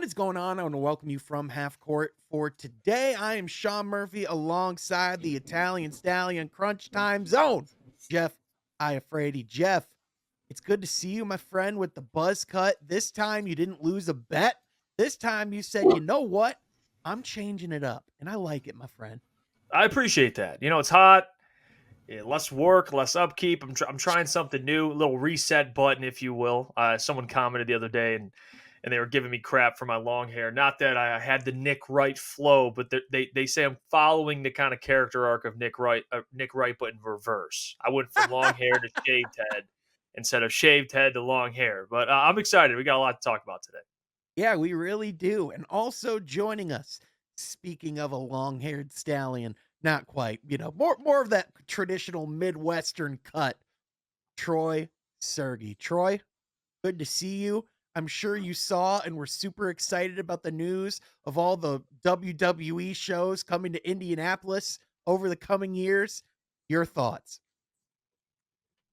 is going on? I want to welcome you from Half Court. For today, I am Sean Murphy alongside the Italian Stallion Crunch Time Zone. Jeff Iafrady. Jeff, it's good to see you, my friend, with the buzz cut. This time you didn't lose a bet. This time you said, you know what? I'm changing it up. And I like it, my friend. I appreciate that. It's hot, less work, less upkeep. I'm trying something new, a little reset button, if you will. Someone commented the other day, and they were giving me crap for my long hair. Not that I had the Nick Wright flow, but they say I'm following the kind of character arc of Nick Wright, but in reverse. I went from long hair to shaved head instead of shaved head to long hair. But I'm excited. We got a lot to talk about today. Yeah, we really do. And also joining us, speaking of a long-haired stallion, not quite, more of that traditional Midwestern cut, Troy Sergey. Troy, good to see you. I'm sure you saw and were super excited about the news of all the WWE shows coming to Indianapolis over the coming years. Your thoughts?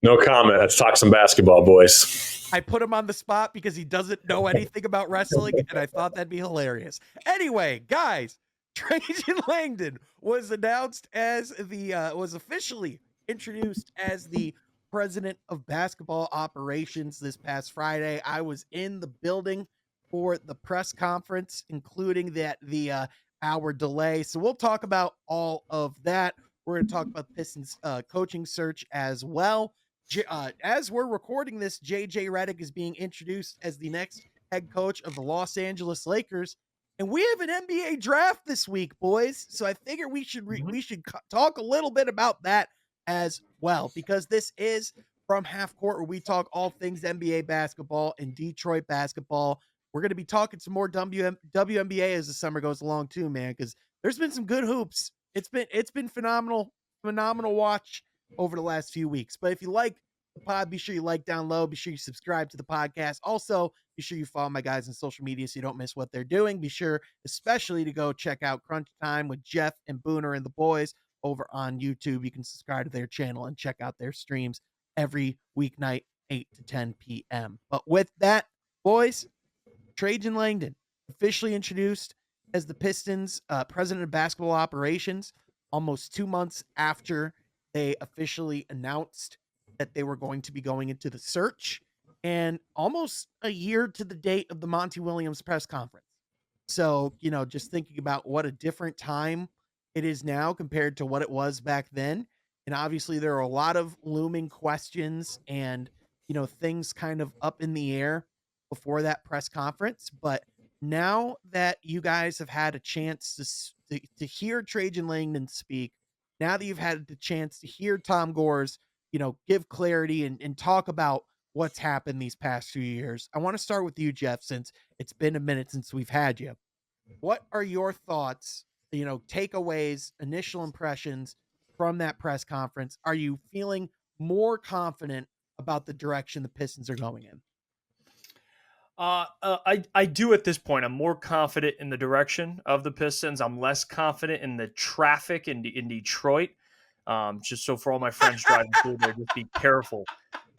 No comment. Let's talk some basketball, boys. I put him on the spot because he doesn't know anything about wrestling, and I thought that'd be hilarious. Anyway, guys, Trajan Langdon was announced as was officially introduced as the president of basketball operations this past Friday. I was in the building for the press conference, including the hour delay. So we'll talk about all of that. We're going to talk about the Pistons coaching search as well. As we're recording this, JJ Redick is being introduced as the next head coach of the Los Angeles Lakers, and we have an NBA draft this week, boys. So I figure we should talk a little bit about that as well, because this is From Half Court, where we talk all things NBA basketball and Detroit basketball. We're going to be talking some more WNBA as the summer goes along too, man, because there's been some good hoops. It's been phenomenal watch over the last few weeks. But if you like the pod, be sure you like down low. Be sure you subscribe to the podcast. Also, be sure you follow my guys on social media so you don't miss what they're doing. Be sure especially to go check out Crunch Time with Jeff and Booner and the boys over on YouTube. You can subscribe to their channel and check out their streams every weeknight, 8 to 10 p.m. But with that, boys, Trajan Langdon officially introduced as the Pistons president of basketball operations almost 2 months after they officially announced that they were going to be going into the search, and almost a year to the date of the Monty Williams press conference. So, just thinking about what a different time it is now compared to what it was back then. And obviously there are a lot of looming questions and, things kind of up in the air before that press conference. But now that you guys have had a chance to hear Trajan Langdon speak, now that you've had the chance to hear Tom Gores, give clarity and talk about what's happened these past few years, I want to start with you, Jeff, since it's been a minute since we've had you. What are your thoughts, takeaways, initial impressions from that press conference? Are you feeling more confident about the direction the Pistons are going in? I do at this point. I'm more confident in the direction of the Pistons. I'm less confident in the traffic in Detroit. Just so for all my friends driving through there, just be careful.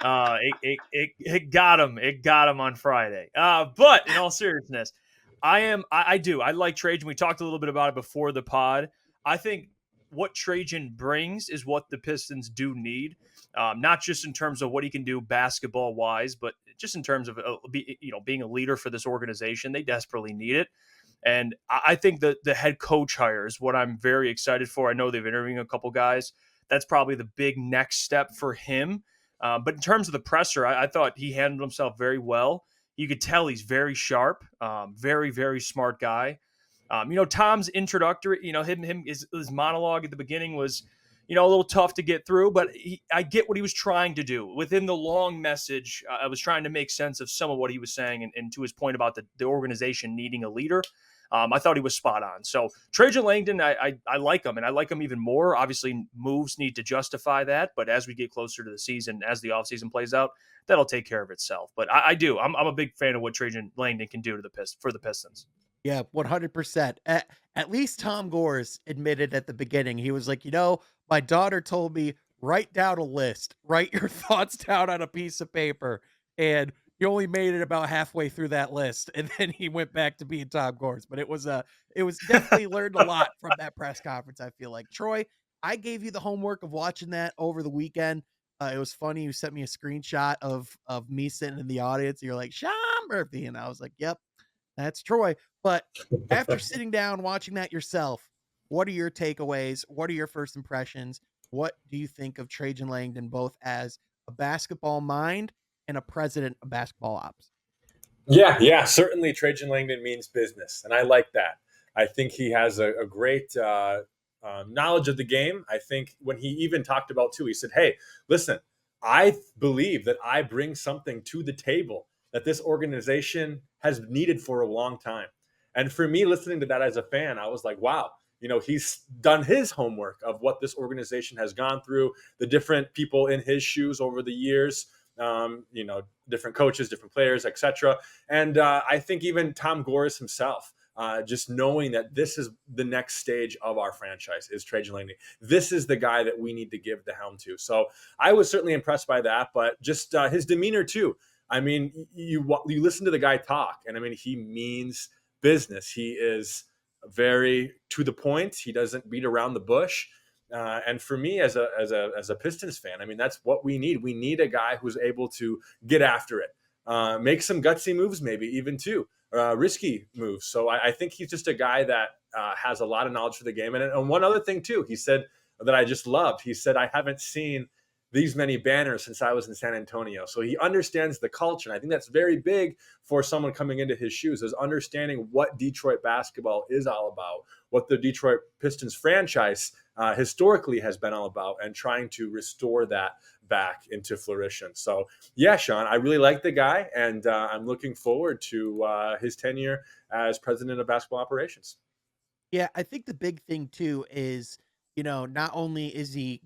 It got him. It got him on Friday. But in all seriousness, I do. I like Trajan. We talked a little bit about it before the pod. I think what Trajan brings is what the Pistons do need. Not just in terms of what he can do basketball wise, but just in terms of being a leader for this organization. They desperately need it. And I think that the head coach hire is what I'm very excited for. I know they've interviewing a couple guys. That's probably the big next step for him. But in terms of the presser, I thought he handled himself very well. You could tell he's very sharp, very, very smart guy. Tom's introductory, his monologue at the beginning was, a little tough to get through, but I get what he was trying to do. Within the long message, I was trying to make sense of some of what he was saying, and to his point about the organization needing a leader. I thought he was spot on. So Trajan Langdon, I like him, and I like him even more. Obviously, moves need to justify that, but as we get closer to the season, as the offseason plays out, that'll take care of itself. But I do. I'm a big fan of what Trajan Langdon can do for the Pistons. Yeah, 100%. At least Tom Gores admitted at the beginning, he was like, my daughter told me, write down a list, write your thoughts down on a piece of paper. And He only made it about halfway through that list, and then he went back to being Tom Gores. But it was definitely learned a lot from that press conference. I feel like Troy, I gave you the homework of watching that over the weekend. It was funny. You sent me a screenshot of me sitting in the audience. You're like Sean Murphy, and I was like, "Yep, that's Troy." But after sitting down watching that yourself, what are your takeaways? What are your first impressions? What do you think of Trajan Langdon, both as a basketball mind and a president of basketball ops? Yeah, certainly Trajan Langdon means business, and I like that. I think he has a great knowledge of the game. I think when he even talked about too, he said, "Hey, listen, I believe that I bring something to the table that this organization has needed for a long time." And for me, listening to that as a fan, I was like, "Wow." He's done his homework of what this organization has gone through, the different people in his shoes over the years, different coaches, different players, etc. And I think even Tom Gores himself, just knowing that this is the next stage of our franchise is Trajan Langdon. This is the guy that we need to give the helm to. So I was certainly impressed by that, but just his demeanor too. I mean, you listen to the guy talk, and I mean, he means business. He is very to the point. He doesn't beat around the bush. And for me, as a Pistons fan, I mean, that's what we need. We need a guy who's able to get after it, make some gutsy moves, maybe even too risky moves. So I think he's just a guy that has a lot of knowledge for the game. And one other thing too, he said that I just loved. He said, "I haven't seen these many banners since I was in San Antonio." So he understands the culture. And I think that's very big for someone coming into his shoes, is understanding what Detroit basketball is all about, what the Detroit Pistons franchise historically has been all about, and trying to restore that back into flourishing. So yeah, Sean, I really like the guy, and I'm looking forward to his tenure as president of basketball operations. Yeah, I think the big thing too is, not only is he,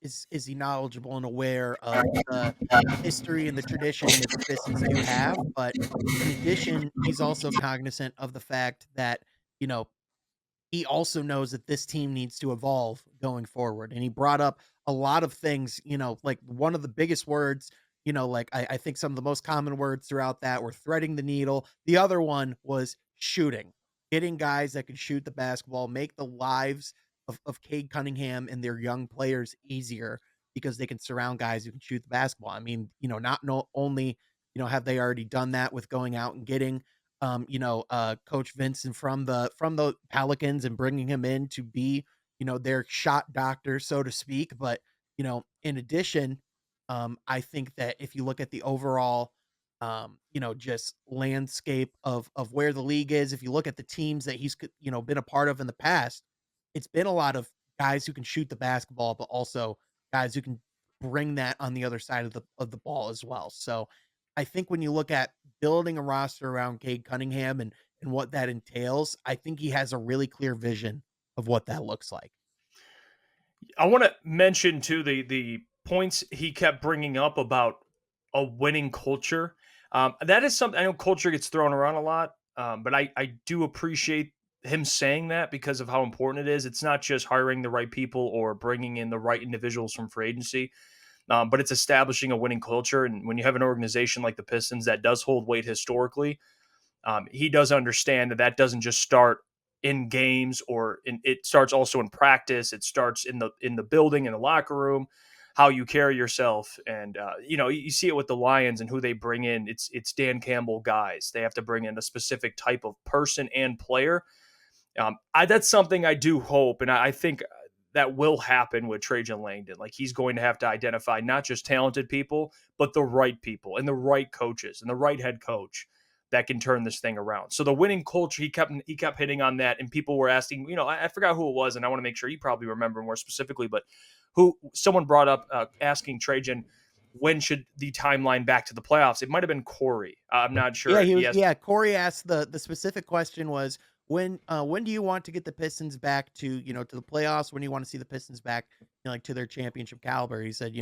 is he knowledgeable and aware of the history and the tradition that the Pistons do have, but in addition, he's also cognizant of the fact that, you know, he also knows that this team needs to evolve going forward. And he brought up a lot of things, like one of the biggest words, like I think some of the most common words throughout that were threading the needle. The other one was shooting, getting guys that can shoot the basketball, make the lives of Cade Cunningham and their young players easier because they can surround guys who can shoot the basketball. I mean, not no, only, have they already done that with going out and getting Coach Vincent from the Pelicans and bringing him in to be, their shot doctor, so to speak. But, in addition, I think that if you look at the overall, just landscape of where the league is, if you look at the teams that he's, been a part of in the past, it's been a lot of guys who can shoot the basketball, but also guys who can bring that on the other side of the ball as well. So I think when you look at building a roster around Cade Cunningham and what that entails, I think he has a really clear vision of what that looks like. I want to mention too the points he kept bringing up about a winning culture. That is something I know culture gets thrown around a lot, but I do appreciate him saying that because of how important it is. It's not just hiring the right people or bringing in the right individuals from free agency, but it's establishing a winning culture. And when you have an organization like the Pistons that does hold weight historically, he does understand that that doesn't just start in games it starts also in practice. It starts in the building, in the locker room, how you carry yourself. And you see it with the Lions and who they bring in. It's Dan Campbell guys. They have to bring in a specific type of person and player. That's something I do hope, and I think that will happen with Trajan Langdon. Like, he's going to have to identify not just talented people, but the right people and the right coaches and the right head coach that can turn this thing around. So the winning culture, he kept hitting on that, and people were asking, I forgot who it was, and I want to make sure you probably remember more specifically, but who someone brought up asking Trajan, when should the timeline back to the playoffs? It might have been Corey. I'm not Yeah, sure. he was. Yes. Yeah, Corey asked the specific question was when do you want to get the Pistons back to to the playoffs? When do you want to see the Pistons back like to their championship caliber? He said,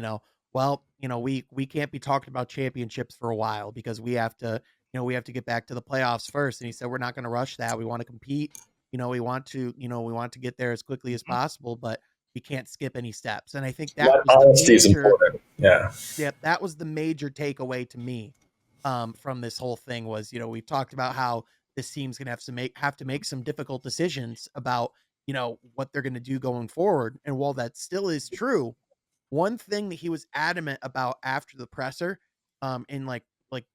well, we can't be talking about championships for a while because we have to get back to the playoffs first. And he said we're not going to rush that. We want to compete. We want to get there as quickly as possible, but we can't skip any steps. And I think that That was the honesty is major. important. Yeah. Yep, that was the major takeaway to me from this whole thing was, we've talked about how this team's gonna have to make some difficult decisions about, what they're gonna do going forward. And while that still is true, one thing that he was adamant about after the presser, in like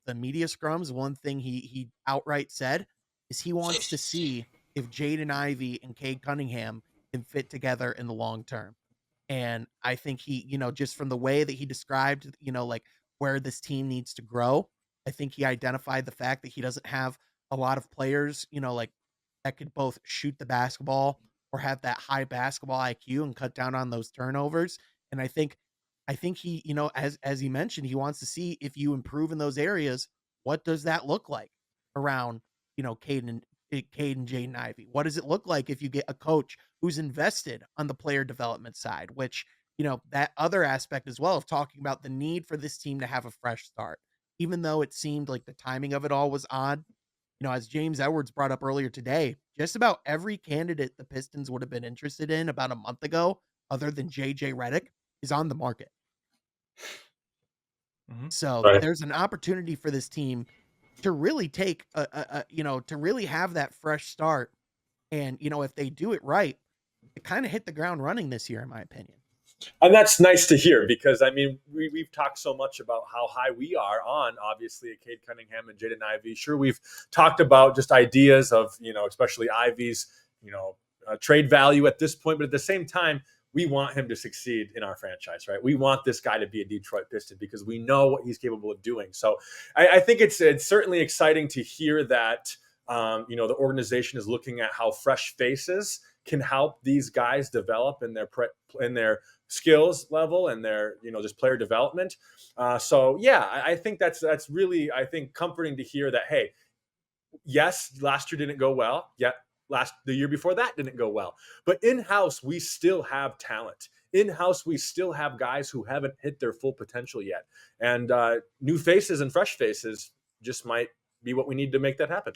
the media scrums, one thing he outright said is he wants to see if Jaden Ivey and Cade Cunningham can fit together in the long term. And I think he, just from the way that he described, like where this team needs to grow, I think he identified the fact that he doesn't have a lot of players, like that could both shoot the basketball or have that high basketball IQ and cut down on those turnovers. And I think he, as he mentioned, he wants to see if you improve in those areas, what does that look like around, Cade and Jaden Ivey? What does it look like if you get a coach who's invested on the player development side, which, that other aspect as well of talking about the need for this team to have a fresh start, even though it seemed like the timing of it all was odd. As James Edwards brought up earlier today, just about every candidate the Pistons would have been interested in about a month ago, other than JJ Redick, is on the market. Mhm. So Right. there's an opportunity for this team to really take to really have that fresh start. And, if they do it right, it kind of hit the ground running this year, in my opinion. And that's nice to hear because I mean we've talked so much about how high we are on obviously Cade Cunningham and Jaden Ivey. Sure, we've talked about just ideas of especially Ivy's trade value at this point, but at the same time we want him to succeed in our franchise, right? We want this guy to be a Detroit Piston because we know what he's capable of doing. So I think it's certainly exciting to hear that the organization is looking at how fresh faces can help these guys develop in their skills level and their just player development. So yeah, I think that's really I think comforting to hear that. Hey, yes, last year didn't go well. Yeah, the year before that didn't go well. But in house we still have talent. In house we still have guys who haven't hit their full potential yet, and new faces and fresh faces just might be what we need to make that happen.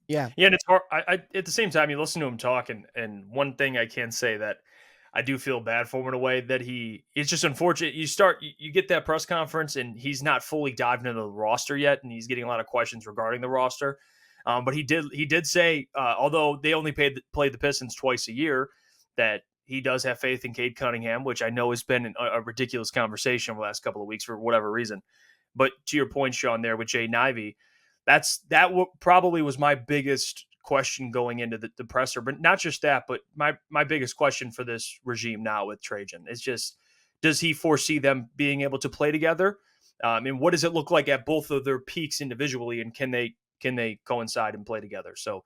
Yeah. Yeah, and it's hard. At the same time, you listen to him talk, and one thing I can say that I do feel bad for him in a way that it's just unfortunate. You get that press conference, and he's not fully dived into the roster yet, and he's getting a lot of questions regarding the roster. But he did say, although they only play the Pistons twice a year, that he does have faith in Cade Cunningham, which I know has been a ridiculous conversation over the last couple of weeks for whatever reason. But to your point, Sean, there with Jaden Ivey, probably was my biggest question going into the presser. But not just that, but my biggest question for this regime now with Trajan is just, does he foresee them being able to play together? And what does it look like at both of their peaks individually, and can they coincide and play together? So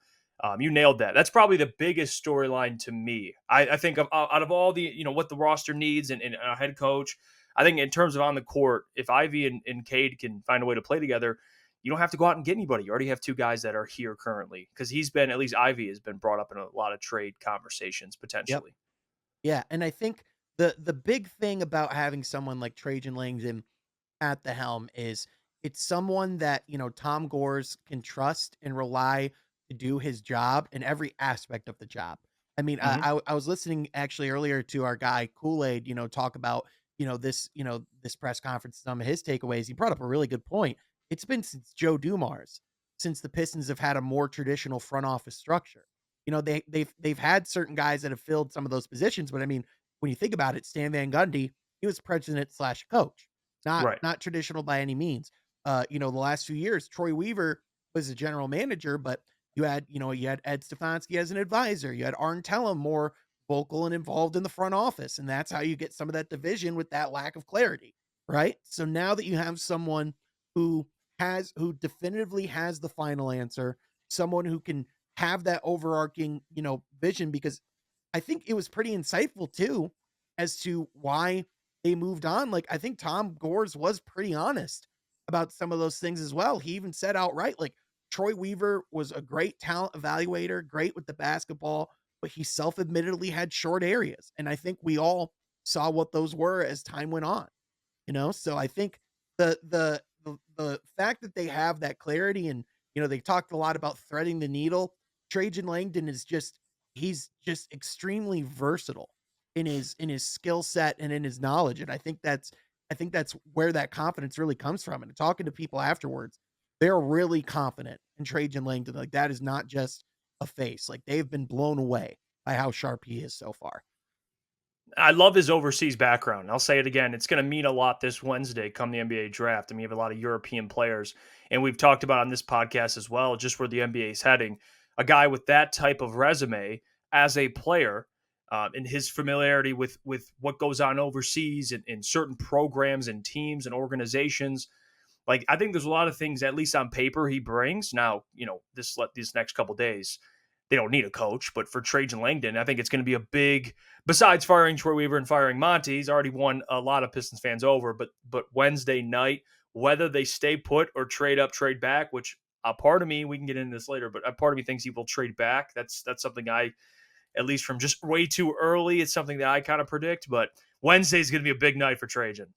you nailed that. That's probably the biggest storyline to me. I think out of all the what the roster needs and a head coach, I think in terms of on the court, if Ivy and Cade can find a way to play together, you don't have to go out and get anybody. You already have two guys that are here currently, because at least Ivy has been brought up in a lot of trade conversations Yep. potentially. Yeah. And I think the big thing about having someone like Trajan Langdon at the helm is it's someone that, Tom Gores can trust and rely to do his job in every aspect of the job. I mean, Hmm. I was listening actually earlier to our guy Kool-Aid, talk about, this press conference, some of his takeaways. He brought up a really good point. It's been since Joe Dumars, since the Pistons have had a more traditional front office structure. They've had certain guys that have filled some of those positions, but I mean, when you think about it, Stan Van Gundy, he was president slash coach, not Right. not traditional by any means. The last few years, Troy Weaver was a general manager, but you had Ed Stefanski as an advisor. You had Arn Tellem more vocal and involved in the front office, and that's how you get some of that division with that lack of clarity, right? So now that you have someone who who definitively has the final answer, someone who can have that overarching, vision, because I think it was pretty insightful too as to why they moved on. Like, I think Tom Gores was pretty honest about some of those things as well. He even said outright, like, Troy Weaver was a great talent evaluator, great with the basketball, but he self-admittedly had short areas. And I think we all saw what those were as time went on. So I think the fact that they have that clarity, and they talked a lot about threading the needle. Trajan Langdon is he's just extremely versatile in his skill set and in his knowledge, and I think I think that's where that confidence really comes from. And talking to people afterwards, they're really confident in Trajan Langdon. Like that is not just a face. Like they've been blown away by how sharp he is so far. I love his overseas background. I'll say it again. It's going to mean a lot this Wednesday come the NBA draft. I mean, you have a lot of European players, and we've talked about on this podcast as well, just where the NBA is heading. A guy with that type of resume as a player, and his familiarity with what goes on overseas in certain programs and teams and organizations. Like, I think there's a lot of things, at least on paper, he brings. Now, these next couple days, they don't need a coach, but for Trajan Langdon, I think it's going to be a big. Besides firing Troy Weaver and firing Monty, he's already won a lot of Pistons fans over. But Wednesday night, whether they stay put or trade up, trade back, which a part of me, we can get into this later, but a part of me thinks he will trade back. That's something I, at least from just way too early, it's something that I kind of predict. But Wednesday is going to be a big night for Trajan.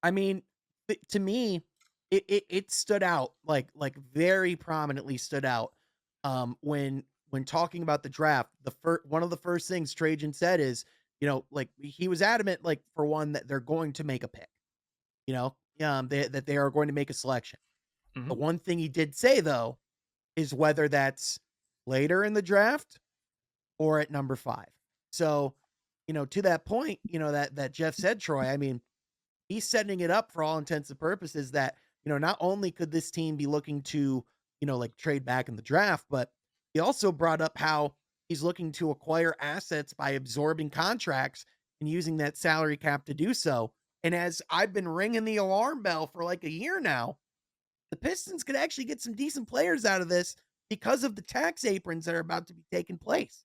I mean, to me, it stood out like very prominently stood out when talking about the draft. One of the first things Trajan said is, like he was adamant, like for one, that they're going to make a pick, that they are going to make a selection. Mm-hmm. The one thing he did say though is whether that's later in the draft or at number 5. So, to that point, that Jeff said, Troy, I mean, he's setting it up for all intents and purposes that, not only could this team be looking to, like trade back in the draft, but he also brought up how he's looking to acquire assets by absorbing contracts and using that salary cap to do so. And as I've been ringing the alarm bell for like a year now, the Pistons could actually get some decent players out of this because of the tax aprons that are about to be taking place.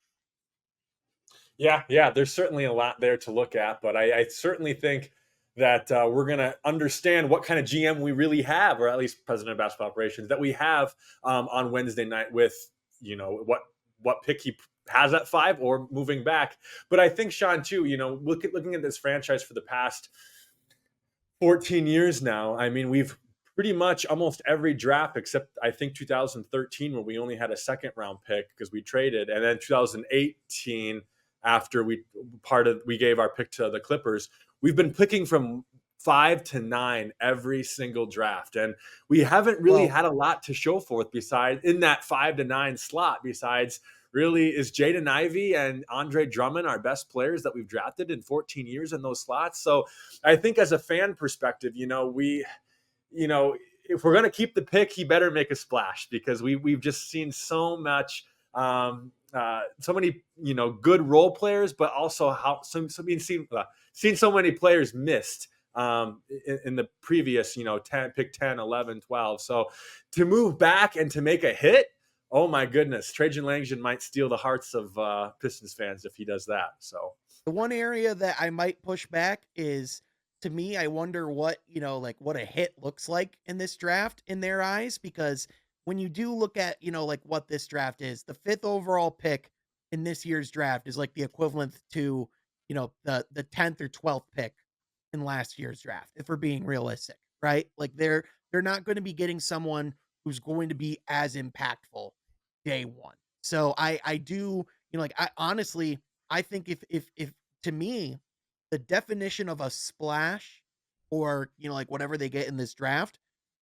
Yeah, there's certainly a lot there to look at, but I certainly think that we're going to understand what kind of GM we really have, or at least president of basketball operations that we have on Wednesday night with, what pick he has at 5 or moving back. But I think, Sean, too, looking at this franchise for the past 14 years now, I mean, we've pretty much almost every draft except I think 2013 where we only had a second round pick because we traded, and then 2018 after we gave our pick to the Clippers. We've been picking from 5 to 9 every single draft, and we haven't really had a lot to show forth besides in that 5 to 9 slot. Besides, really, is Jaden Ivey and Andre Drummond our best players that we've drafted in 14 years in those slots. So I think as a fan perspective, if we're going to keep the pick, he better make a splash, because we've just seen so much. So many, good role players, but also seen so many players missed in the previous, 10, pick 10, 11, 12. So to move back and to make a hit, oh my goodness, Trajan Langdon might steal the hearts of Pistons fans if he does that. So the one area that I might push back is, to me, I wonder what, what a hit looks like in this draft in their eyes, because when you do look at, like what this draft is, the 5th overall pick in this year's draft is like the equivalent to, the 10th or 12th pick in last year's draft, if we're being realistic, right? Like they're not going to be getting someone who's going to be as impactful day one. So I do, I honestly, I think if to me, the definition of a splash or, like whatever they get in this draft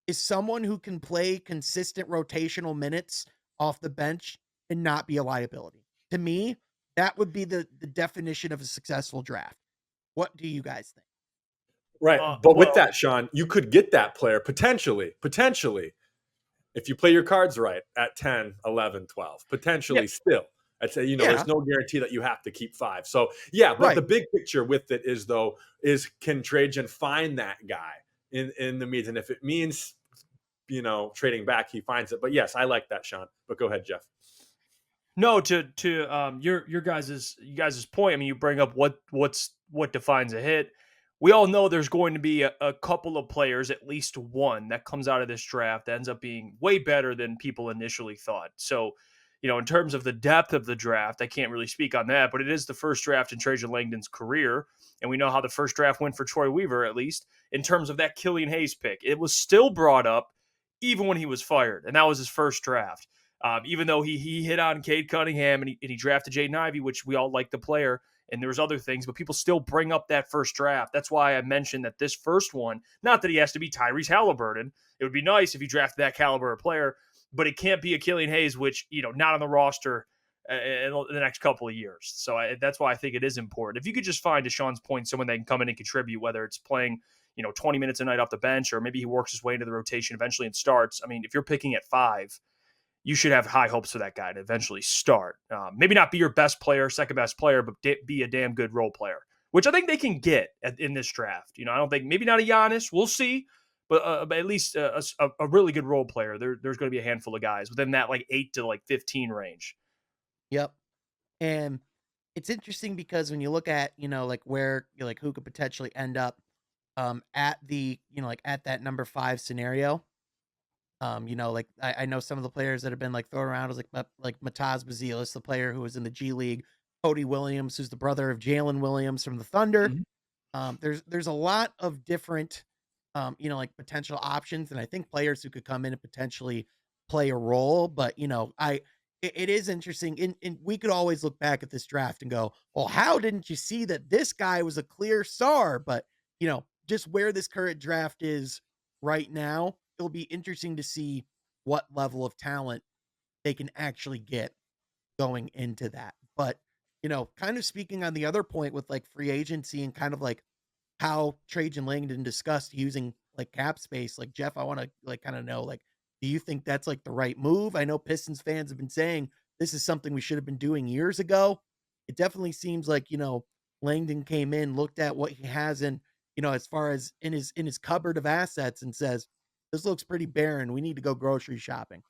is someone who can play consistent rotational minutes off the bench and not be a liability. To me, that would be the definition of a successful draft. What do you guys think? Right. But with that, Sean, you could get that player potentially, if you play your cards right at 10, 11, 12, potentially still. I'd say, there's no guarantee that you have to keep 5. So, but the big picture with it is can Trajan find that guy in the meets? And if it means, trading back, he finds it. But yes, I like that, Sean. But go ahead, Jeff. No, to your guys' point. I mean, you bring up what defines a hit. We all know there's going to be a couple of players, at least one, that comes out of this draft that ends up being way better than people initially thought. So, in terms of the depth of the draft, I can't really speak on that, but it is the first draft in Trajan Langdon's career, and we know how the first draft went for Troy Weaver, at least in terms of that Killian Hayes pick. It was still brought up even when he was fired, and that was his first draft. Even though he hit on Cade Cunningham and he drafted Jaden Ivey, which we all like the player, and there's other things, but people still bring up that first draft. That's why I mentioned that this first one, not that he has to be Tyrese Halliburton. It would be nice if you drafted that caliber of player, but it can't be a Killian Hayes, which, not on the roster in the next couple of years. So that's why I think it is important. If you could just find, to Sean's point, someone that can come in and contribute, whether it's playing 20 minutes a night off the bench, or maybe he works his way into the rotation eventually and starts. I mean, if you're picking at 5, you should have high hopes for that guy to eventually start. Maybe not be your best player, second best player, but be a damn good role player, which I think they can get in this draft. I don't think, maybe not a Giannis, we'll see, but at least a really good role player. There's going to be a handful of guys within that 8 to 15 range. Yep. And it's interesting because when you look at, where who could potentially end up at the, at that number 5 scenario. I know some of the players that have been thrown around as like Mataz Bazilis, the player who was in the G League, Cody Williams, who's the brother of Jalen Williams from the Thunder. Mm-hmm. There's a lot of different potential options, and I think players who could come in and potentially play a role. But it is interesting, and we could always look back at this draft and go, well, how didn't you see that this guy was a clear star? But just where this current draft is right now, it'll be interesting to see what level of talent they can actually get going into that. But, kind of speaking on the other point with free agency and kind of how Trajan Langdon discussed using cap space, Jeff, I want to kind of know, do you think that's the right move? I know Pistons fans have been saying this is something we should have been doing years ago. It definitely seems Langdon came in, looked at what he has in, as far as in his cupboard of assets, and says, this looks pretty barren. We need to go grocery shopping.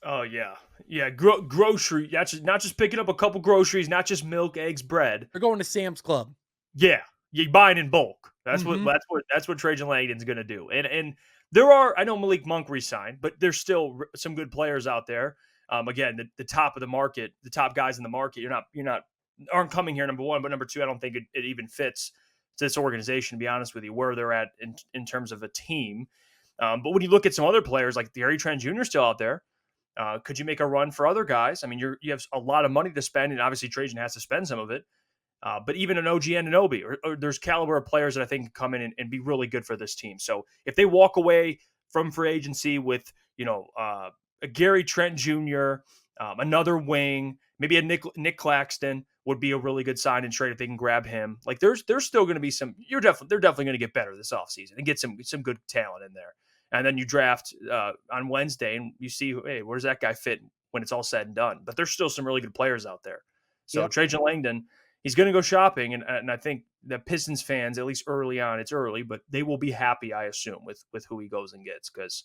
Oh yeah. Yeah. Grocery. That's not just picking up a couple groceries, not just milk, eggs, bread. They're going to Sam's Club. Yeah. You're buying in bulk. That's what Trajan Langdon's going to do. And there are, I know Malik Monk resigned, but there's still some good players out there. Again, the top of the market, the top guys in the market, aren't coming here, number one, but number two, I don't think it even fits to this organization, to be honest with you, where they're at in terms of a team. But when you look at some other players, like Gary Trent Jr. still out there, could you make a run for other guys? I mean, you have a lot of money to spend, and obviously Trajan has to spend some of it. But even an OG Anunoby, or there's caliber of players that I think can come in and be really good for this team. So if they walk away from free agency with, a Gary Trent Jr., another wing, maybe a Nick Claxton would be a really good sign and trade if they can grab him. There's still going to be they're definitely going to get better this offseason and get some good talent in there. And then you draft on Wednesday and you see, hey, where does that guy fit when it's all said and done? But there's still some really good players out there. So Yep. Trajan Langdon, he's going to go shopping, and I think the Pistons fans, at least early on, it's early, but they will be happy, I assume, with who he goes and gets, because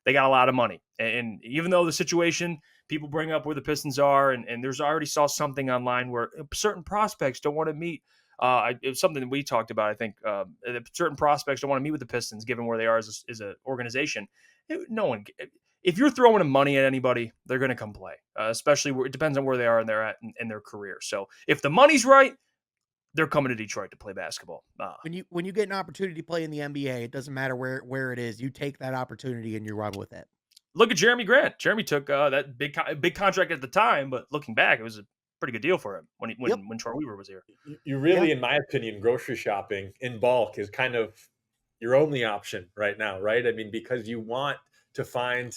they got a lot of money. And even though the situation, people bring up where the Pistons are, and there's already saw something online where certain prospects don't want to meet. It's something that we talked about, I think. Certain prospects don't want to meet with the Pistons, given where they are as an organization. No one. If you're throwing money at anybody, they're going to come play. Especially it depends on where they are and they're at in their career. So if the money's right, they're coming to Detroit to play basketball. When you get an opportunity to play in the NBA, it doesn't matter where it is. You take that opportunity and you run with it. Look at Jeremy Grant. Jeremy took that big contract at the time, but looking back, it was a pretty good deal for him when Troy Weaver was here. You really, in my opinion, grocery shopping in bulk is kind of your only option right now, right? I mean, because you want to find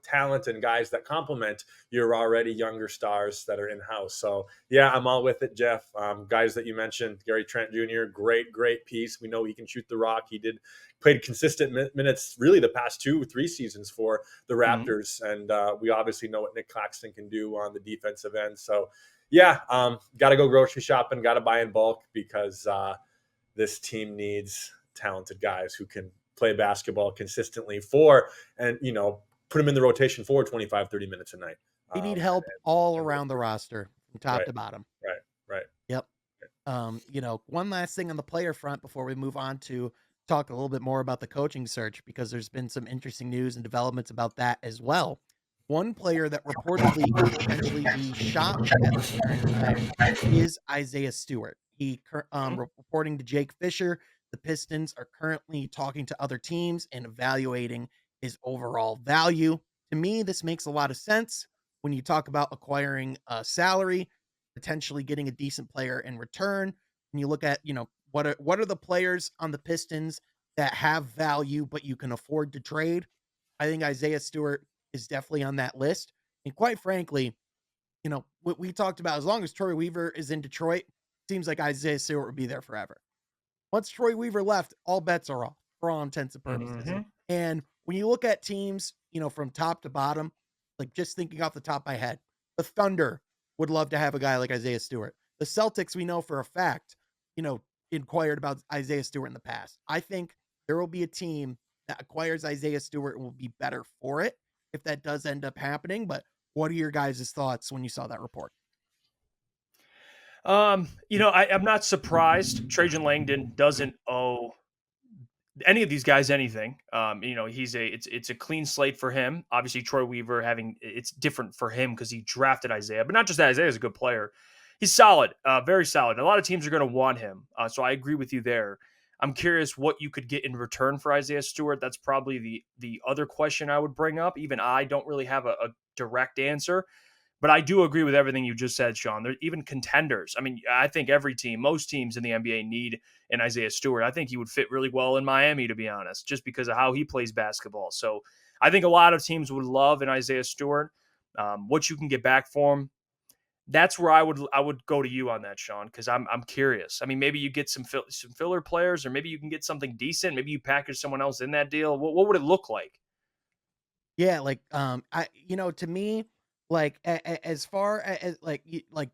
talent and guys that complement your already younger stars that are in house. So yeah, I'm all with it, Jeff. Guys that you mentioned, Gary Trent Jr., great piece. We know he can shoot the rock. He played consistent minutes really the past 2 or 3 seasons for the Raptors. Mm-hmm. And we obviously know what Nick Claxton can do on the defensive end. So yeah, got to go grocery shopping, got to buy in bulk, because this team needs talented guys who can play basketball consistently and put them in the rotation for 25, 30 minutes a night. They need help all around the roster from top to bottom. Right. Yep. One last thing on the player front before we move on to talk a little bit more about the coaching search, because there's been some interesting news and developments about that as well. One player that reportedly could potentially be shopped at this current time is Isaiah Stewart. Reporting to Jake Fisher, the Pistons are currently talking to other teams and evaluating his overall value. To me, this makes a lot of sense when you talk about acquiring a salary. potentially getting a decent player in return. And you look at, what are the players on the Pistons that have value, but you can afford to trade? I think Isaiah Stewart is definitely on that list. And quite frankly, what we talked about, as long as Troy Weaver is in Detroit, seems like Isaiah Stewart would be there forever. Once Troy Weaver left, all bets are off for all intents and purposes. Mhm. And when you look at teams, from top to bottom, like just thinking off the top of my head, the Thunder would love to have a guy like Isaiah Stewart. The Celtics, we know for a fact, inquired about Isaiah Stewart in the past. I think there will be a team that acquires Isaiah Stewart and will be better for it if that does end up happening. But what are your guys' thoughts when you saw that report? I'm not surprised Trajan Langdon doesn't owe any of these guys anything. It's a clean slate for him. Obviously, Troy Weaver it's different for him because he drafted Isaiah, but not just that. Isaiah's a good player. He's solid, very solid. A lot of teams are going to want him, so I agree with you there. I'm curious what you could get in return for Isaiah Stewart. That's probably the other question I would bring up. Even I don't really have a direct answer. But I do agree with everything you just said, Sean. They're even contenders. I mean, I think most teams in the NBA need an Isaiah Stewart. I think he would fit really well in Miami, to be honest, just because of how he plays basketball. So I think a lot of teams would love an Isaiah Stewart. What you can get back for him, that's where I would go to you on that, Sean, because I'm curious. I mean, maybe you get some filler players, or maybe you can get something decent. Maybe you package someone else in that deal. What would it look like? Yeah, like, to me, like, as far as like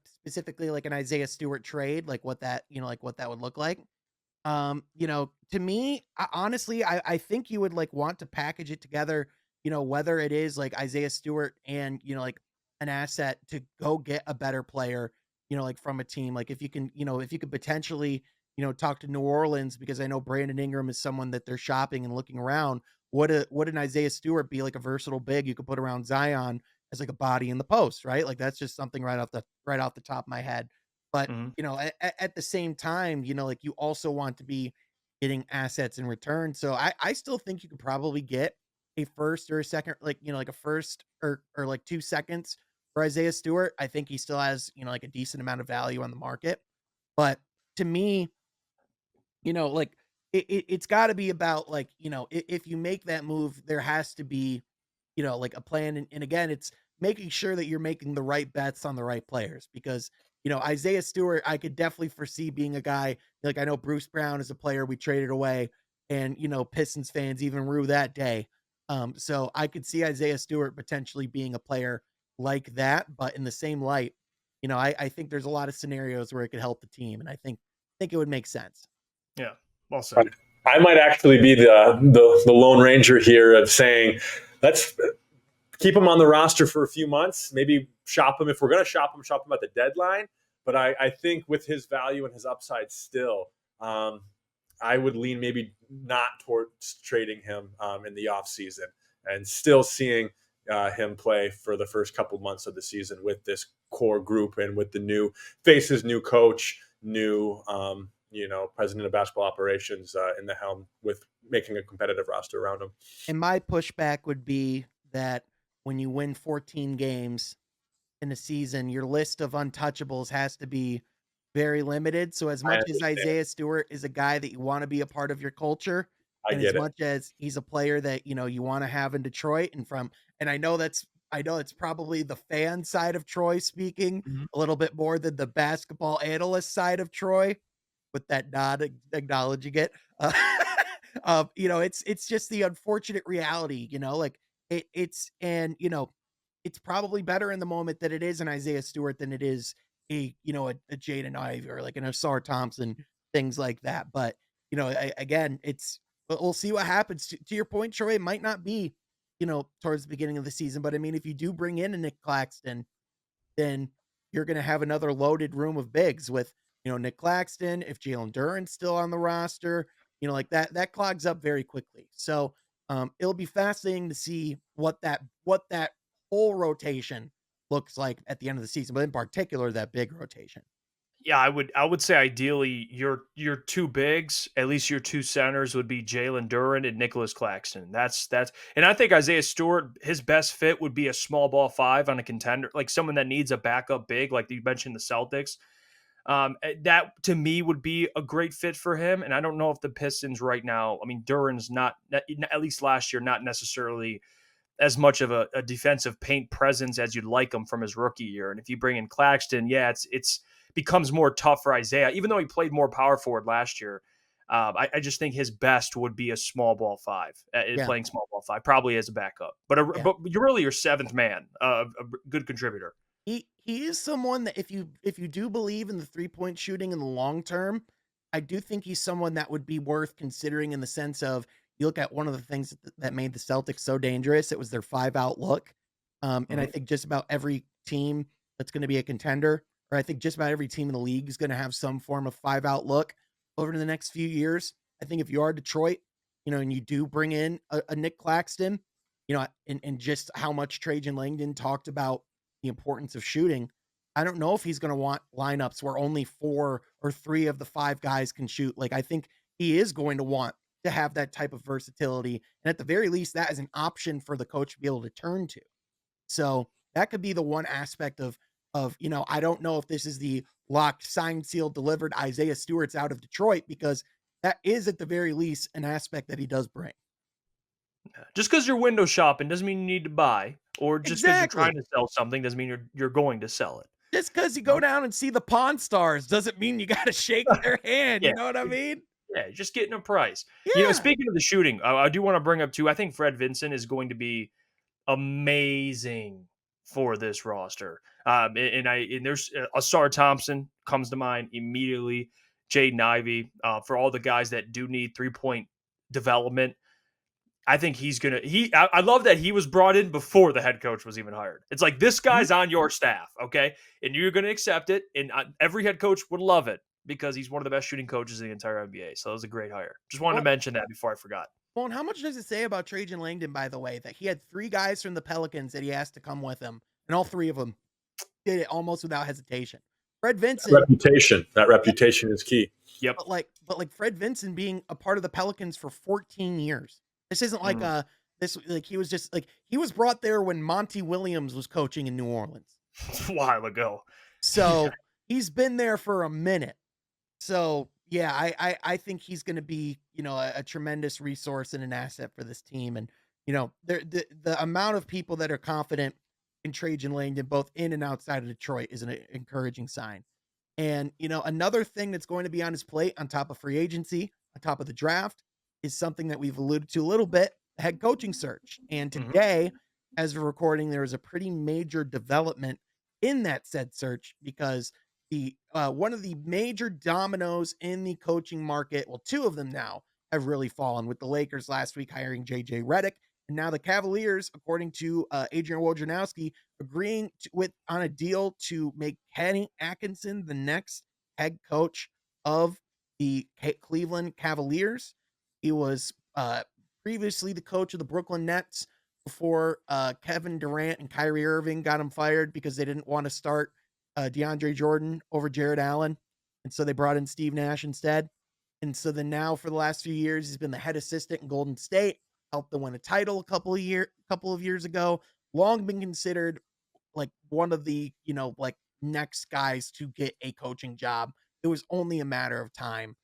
specifically like an Isaiah Stewart trade, like what that would look like. To me, honestly, I think you would like want to package it together, whether it is like Isaiah Stewart and, like an asset to go get a better player, like from a team. Like if you could potentially, talk to New Orleans, because I know Brandon Ingram is someone that they're shopping and looking around. Would an Isaiah Stewart be like a versatile big you could put around Zion as like a body in the post, right? Like that's just something right off the top of my head. But Mhm. at the same time, like you also want to be getting assets in return. So I still think you could probably get a first or a second, like a first or like 2 seconds for Isaiah Stewart. I think he still has, like a decent amount of value on the market. But to me, like it's got to be about like, if you make that move, there has to be, like a plan. And again, it's making sure that you're making the right bets on the right players because, Isaiah Stewart, I could definitely foresee being a guy like I know Bruce Brown is a player we traded away and, Pistons fans even rue that day. So I could see Isaiah Stewart potentially being a player like that, but in the same light, I think there's a lot of scenarios where it could help the team. And I think it would make sense. Yeah, well said. I might actually be the Lone Ranger here of saying, let's keep him on the roster for a few months, maybe shop him. If we're going to shop him at the deadline. But I think with his value and his upside still, I would lean maybe not towards trading him in the offseason and still seeing him play for the first couple months of the season with this core group and with the new faces, new coach, new president of basketball operations in the helm with making a competitive roster around him. And my pushback would be that when you win 14 games in a season, your list of untouchables has to be very limited. So as I much as understand. Isaiah Stewart is a guy that you want to be a part of your culture, I and as get it. much as he's a player that, you want to have in Detroit and I know it's probably the fan side of Troy speaking Mhm. a little bit more than the basketball analyst side of Troy with that nod acknowledging it. Uh, it's just the unfortunate reality, like it's and it's probably better in the moment that it is an Isaiah Stewart than it is a Jaden Ivey or like an Asar Thompson, things like that. But again, we'll see what happens. To your point, Troy, it might not be towards the beginning of the season, but I mean, if you do bring in a Nick Claxton, then you're going to have another loaded room of bigs with, Nick Claxton, if Jalen Duren's still on the roster, like that clogs up very quickly. So it'll be fascinating to see what that whole rotation looks like at the end of the season, but in particular, that big rotation. Yeah, I would say ideally your two bigs, at least your two centers would be Jalen Duren and Nicholas Claxton. That's and I think Isaiah Stewart, his best fit would be a small ball five on a contender, like someone that needs a backup big, like you mentioned the Celtics. That to me would be a great fit for him. And I don't know if the Pistons right now, I mean, Duren's not, at least last year, not necessarily as much of a defensive paint presence as you'd like him from his rookie year. And if you bring in Claxton, yeah, it's becomes more tough for Isaiah, even though he played more power forward last year. I just think his best would be a small ball five, Yeah, playing small ball five, probably as a backup. But yeah. but you're really your seventh man, a good contributor. He is someone that if you do believe in the 3-point shooting in the long term, I do think he's someone that would be worth considering in the sense of you look at one of the things that made the Celtics so dangerous, it was their 5-out look. And I Mhm. think just about every team that's going to be a contender, or I think just about every team in the league is going to have some form of 5-out look over the next few years. I think if you are Detroit, and you do bring in a Nick Claxton, and just how much Trajan Langdon talked about the importance of shooting. I don't know if he's going to want lineups where only 4 or 3 of the 5 guys can shoot. Like, I think he is going to want to have that type of versatility. And at the very least, that is an option for the coach to be able to turn to. So that could be the one aspect of, I don't know if this is the locked, signed, sealed, delivered Isaiah Stewart's out of Detroit, because that is at the very least an aspect that he does bring. Just because you're window shopping doesn't mean you need to buy, or just because you're trying Exactly. to sell something doesn't mean you're going to sell it. Just because you You go know? down and see the Pawn Stars doesn't mean you got to shake their hand. Yeah, You know what I mean? yeah, just getting a price. Yeah. Speaking of the shooting, I do want to bring up too. I think Fred Vincent is going to be amazing for this roster. And there's Asar Thompson comes to mind immediately. Jaden Ivey, for all the guys that do need 3-point development. I think he's gonna. I love that he was brought in before the head coach was even hired. It's like this Mhm. guy's on your staff, okay, and you're gonna accept it. And every head coach would love it because he's one of the best shooting coaches in the entire NBA. So it was a great hire. Just wanted to Well, mention that before I forgot. well, and how much does it say about Trajan Langdon, by the way, that he had 3 guys from the Pelicans that he asked to come with him, and all 3 of them did it almost without hesitation. Fred Vincent, That yeah, reputation is key. Yep. but like Fred Vincent being a part of the Pelicans for 14 years. This isn't like Mm. this like he was just like he was brought there when Monty Williams was coaching in New Orleans. A while ago. Yeah. So he's been there for a minute. So yeah, I think he's going to be a tremendous resource and an asset for this team. And the amount of people that are confident in Trajan Langdon, both in and outside of Detroit, is an encouraging sign. And another thing that's going to be on his plate, on top of free agency, on top of the draft, is something that we've alluded to a little bit: head coaching search. And Mhm. today, as we're recording, there was a pretty major development in that said search, because the one of the major dominoes in the coaching market, well, 2 of them now have really fallen, with the Lakers last week hiring JJ Redick, and now the Cavaliers, according to Adrian Wojnarowski, agreeing with on a deal to make Kenny Atkinson the next head coach of the Cleveland Cavaliers. He was previously the coach of the Brooklyn Nets before Kevin Durant and Kyrie Irving got him fired because they didn't want to start DeAndre Jordan over Jared Allen. And so they brought in Steve Nash instead. And so then now for the last few years, he's been the head assistant in Golden State, helped them win a title couple of years ago. Long been considered like one of the, like next guys to get a coaching job. It was only a matter of time.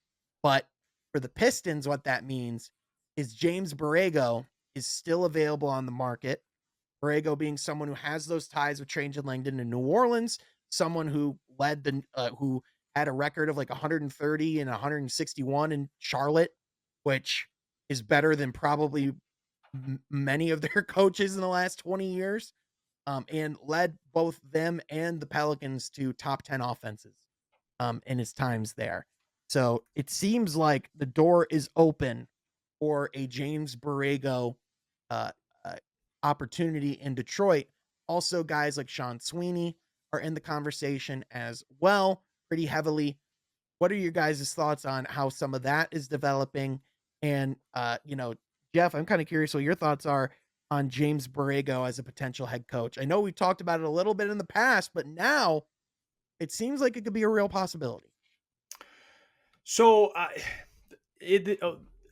But for the Pistons, what that means is James Borrego is still available on the market. Borrego being someone who has those ties with Trajan Langdon in New Orleans, someone who who had a record of like 130 and 161 in Charlotte, which is better than probably many of their coaches in the last 20 years, and led both them and the Pelicans to top 10 offenses in his times there. So it seems like the door is open for a James Borrego uh, uh, opportunity in Detroit. Also, guys like Sean Sweeney are in the conversation as well, pretty heavily. What are your guys' thoughts on how some of that is developing? And Jeff, I'm kind of curious what your thoughts are on James Borrego as a potential head coach. I know we talked about it a little bit in the past, but now it seems like it could be a real possibility. So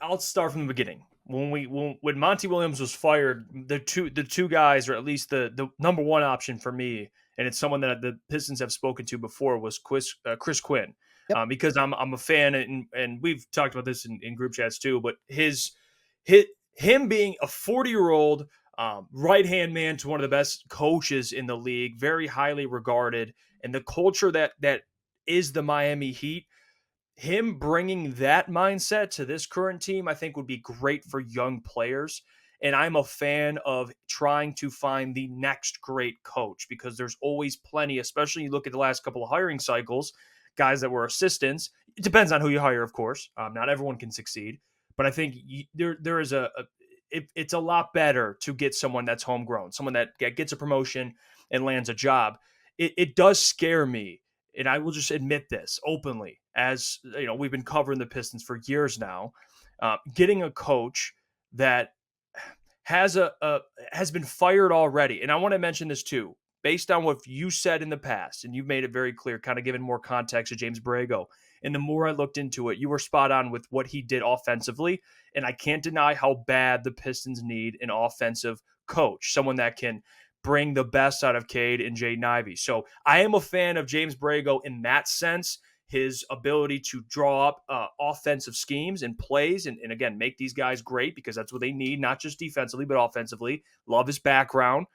I'll start from the beginning. When Monty Williams was fired, the two guys, or at least the number one option for me, and it's someone that the Pistons have spoken to before, was Chris Quinn, Yep. because I'm a fan, and we've talked about this in group chats too. But him being a 40-year-old right hand man to one of the best coaches in the league, very highly regarded, and the culture that is the Miami Heat, him bringing that mindset to this current team, I think would be great for young players. And I'm a fan of trying to find the next great coach, because there's always plenty, especially you look at the last couple of hiring cycles, guys that were assistants. It depends on who you hire, of course. Not everyone can succeed, but I think there is it's a lot better to get someone that's homegrown, someone that gets a promotion and lands a job. It does scare me, and I will just admit this openly, as you know, we've been covering the Pistons for years now. Getting a coach that has been fired already, and I want to mention this too, based on what you said in the past, and you've made it very clear, kind of given more context to James Borrego. And the more I looked into it, you were spot on with what he did offensively, and I can't deny how bad the Pistons need an offensive coach, someone that can bring the best out of Cade and Jaden Ivey. So I am a fan of James Borrego in that sense, his ability to draw up offensive schemes and plays, and again, make these guys great, because that's what they need, not just defensively, but offensively. Love his background.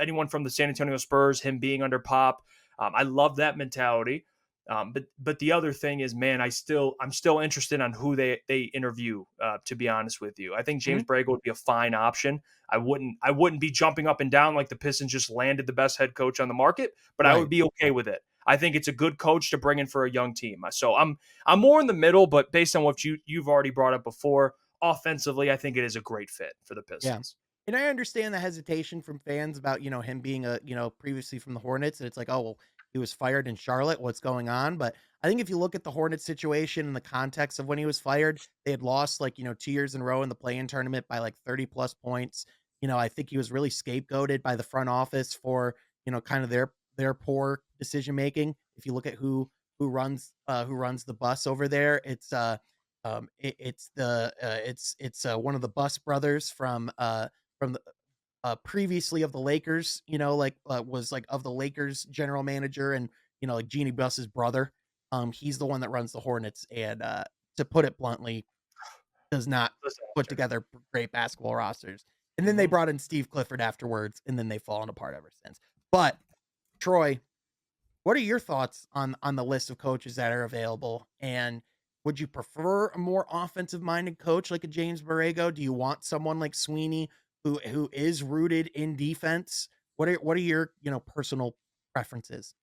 Anyone from the San Antonio Spurs, him being under Pop, I love that mentality. But the other thing is, man, I'm still interested on who they interview. To be honest with you, I think James Borrego would be a fine option. I wouldn't be jumping up and down like the Pistons just landed the best head coach on the market, but Right. I would be okay with it. I think it's a good coach to bring in for a young team. So I'm more in the middle, but based on what you've already brought up before, offensively, I think it is a great fit for the Yeah. Pistons. And I understand the hesitation from fans about, him being previously from the Hornets. And it's like, oh, well, he was fired in Charlotte. What's going on? But I think if you look at the Hornets situation in the context of when he was fired, they had lost 2 years in a row in the play-in tournament by 30 plus points. I think he was really scapegoated by the front office for, kind of their poor decision making. If you look at who runs the bus over there, it's one of the Bus brothers from the previously of the Lakers, was of the Lakers general manager, and like Jeannie Buss's brother. He's the one that runs the Hornets, and to put it bluntly, does not put together great basketball rosters. And then they brought in Steve Clifford afterwards, and then they've fallen apart ever since. But Troy, what are your thoughts on the list of coaches that are available? And would you prefer a more offensive minded coach like a James Borrego? Do you want someone like Sweeney who is rooted in defense? What are your personal preferences?